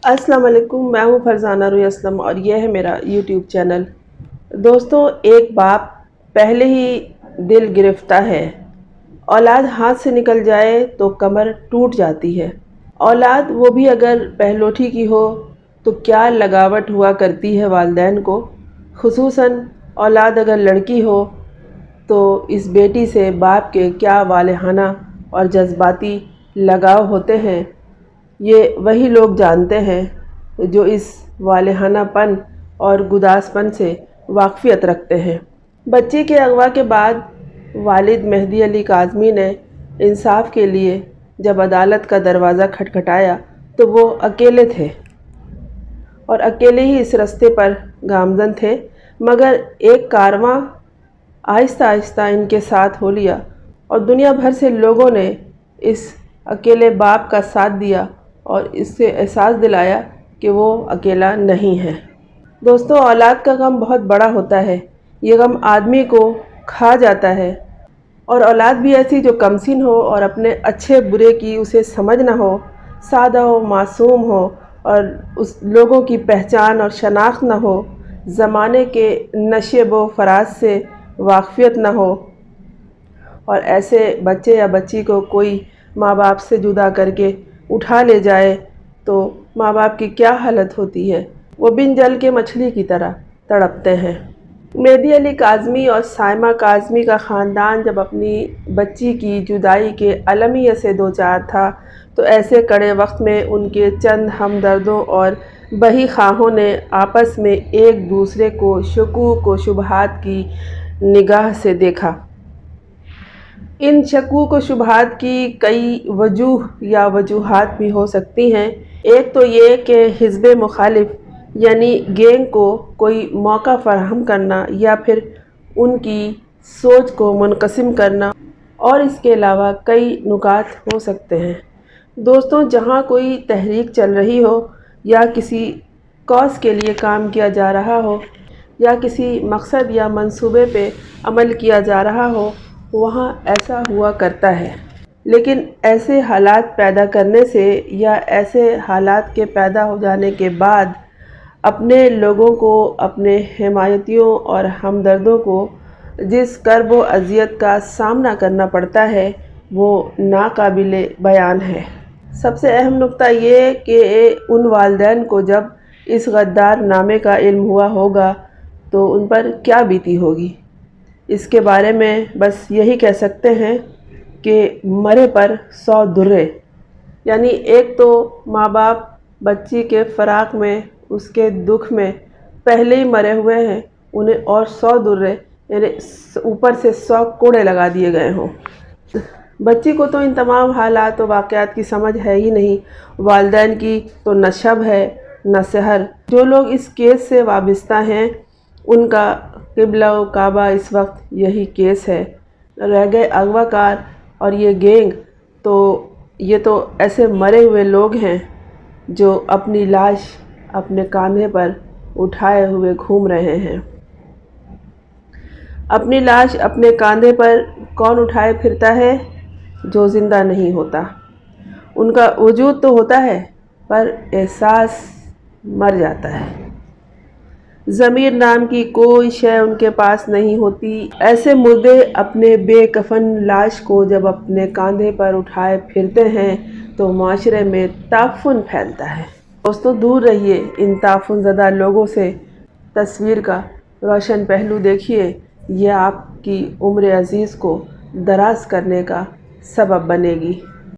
السلام علیکم، میں ہوں فرزانہ روی اسلم اور یہ ہے میرا یوٹیوب چینل۔ دوستوں، ایک باپ پہلے ہی دل گرفتہ ہے۔ اولاد ہاتھ سے نکل جائے تو کمر ٹوٹ جاتی ہے۔ اولاد وہ بھی اگر پہلوٹھی کی ہو تو کیا لگاوٹ ہوا کرتی ہے والدین کو، خصوصاً اولاد اگر لڑکی ہو تو اس بیٹی سے باپ کے کیا والہانہ اور جذباتی لگاؤ ہوتے ہیں، یہ وہی لوگ جانتے ہیں جو اس والہانہ پن اور گداز پن سے واقفیت رکھتے ہیں۔ بچی کے اغوا کے بعد والد مہدی علی کاظمی نے انصاف کے لیے جب عدالت کا دروازہ کھٹکھٹایا تو وہ اکیلے تھے اور اکیلے ہی اس رستے پر گامزن تھے، مگر ایک کارواں آہستہ آہستہ ان کے ساتھ ہو لیا اور دنیا بھر سے لوگوں نے اس اکیلے باپ کا ساتھ دیا اور اس سے احساس دلایا کہ وہ اکیلا نہیں ہے۔ دوستوں، اولاد کا غم بہت بڑا ہوتا ہے۔ یہ غم آدمی کو کھا جاتا ہے، اور اولاد بھی ایسی جو کمسن ہو اور اپنے اچھے برے کی اسے سمجھ نہ ہو، سادہ ہو، معصوم ہو اور اس لوگوں کی پہچان اور شناخت نہ ہو، زمانے کے نشیب و فراز سے واقفیت نہ ہو، اور ایسے بچے یا بچی کو کوئی ماں باپ سے جدا کر کے اٹھا لے جائے تو ماں باپ کی کیا حالت ہوتی ہے، وہ بن جل کے مچھلی کی طرح تڑپتے ہیں۔ مہدی علی کاظمی اور سائمہ کاظمی کا خاندان جب اپنی بچی کی جدائی کے المیہ سے دوچار تھا تو ایسے کڑے وقت میں ان کے چند ہمدردوں اور بہی خواہوں نے آپس میں ایک دوسرے کو شکوک و شبہات کی نگاہ سے دیکھا۔ ان شکوک و شبہات کی کئی وجوہ یا وجوہات بھی ہو سکتی ہیں۔ ایک تو یہ کہ حزب مخالف یعنی گینگ کو کوئی موقع فراہم کرنا یا پھر ان کی سوچ کو منقسم کرنا، اور اس کے علاوہ کئی نکات ہو سکتے ہیں۔ دوستوں، جہاں کوئی تحریک چل رہی ہو یا کسی کاز کے لیے کام کیا جا رہا ہو یا کسی مقصد یا منصوبے پہ عمل کیا جا رہا ہو، وہاں ایسا ہوا کرتا ہے۔ لیکن ایسے حالات پیدا کرنے سے یا ایسے حالات کے پیدا ہو جانے کے بعد اپنے لوگوں کو، اپنے حمایتیوں اور ہمدردوں کو جس کرب و اذیت کا سامنا کرنا پڑتا ہے وہ ناقابل بیان ہے۔ سب سے اہم نکتہ یہ کہ ان والدین کو جب اس غدار نامے کا علم ہوا ہوگا تو ان پر کیا بیتی ہوگی۔ اس کے بارے میں بس یہی کہہ سکتے ہیں کہ مرے پر 100 درے، یعنی ایک تو ماں باپ بچی کے فراق میں، اس کے دکھ میں پہلے ہی مرے ہوئے ہیں، انہیں اور 100 درے یعنی اوپر سے 100 کوڑے لگا دیے گئے ہوں۔ بچی کو تو ان تمام حالات و واقعات کی سمجھ ہے ہی نہیں، والدین کی تو نہ شب ہے نہ سحر۔ جو لوگ اس کیس سے وابستہ ہیں ان کا قبلہ و کعبہ اس وقت یہی کیس ہے۔ رہ گئے اغوا کار اور یہ گینگ، تو یہ تو ایسے مرے ہوئے لوگ ہیں جو اپنی لاش اپنے کاندھے پر اٹھائے ہوئے گھوم رہے ہیں۔ اپنی لاش اپنے کاندھے پر کون اٹھائے پھرتا ہے؟ جو زندہ نہیں ہوتا۔ ان کا وجود تو ہوتا ہے پر احساس مر جاتا ہے۔ ضمیر نام کی کوئی شے ان کے پاس نہیں ہوتی۔ ایسے مردے اپنے بے کفن لاش کو جب اپنے کاندھے پر اٹھائے پھرتے ہیں تو معاشرے میں تعفن پھیلتا ہے۔ دوستوں، دور رہیے ان تعفن زدہ لوگوں سے۔ تصویر کا روشن پہلو دیکھیے، یہ آپ کی عمر عزیز کو دراز کرنے کا سبب بنے گی۔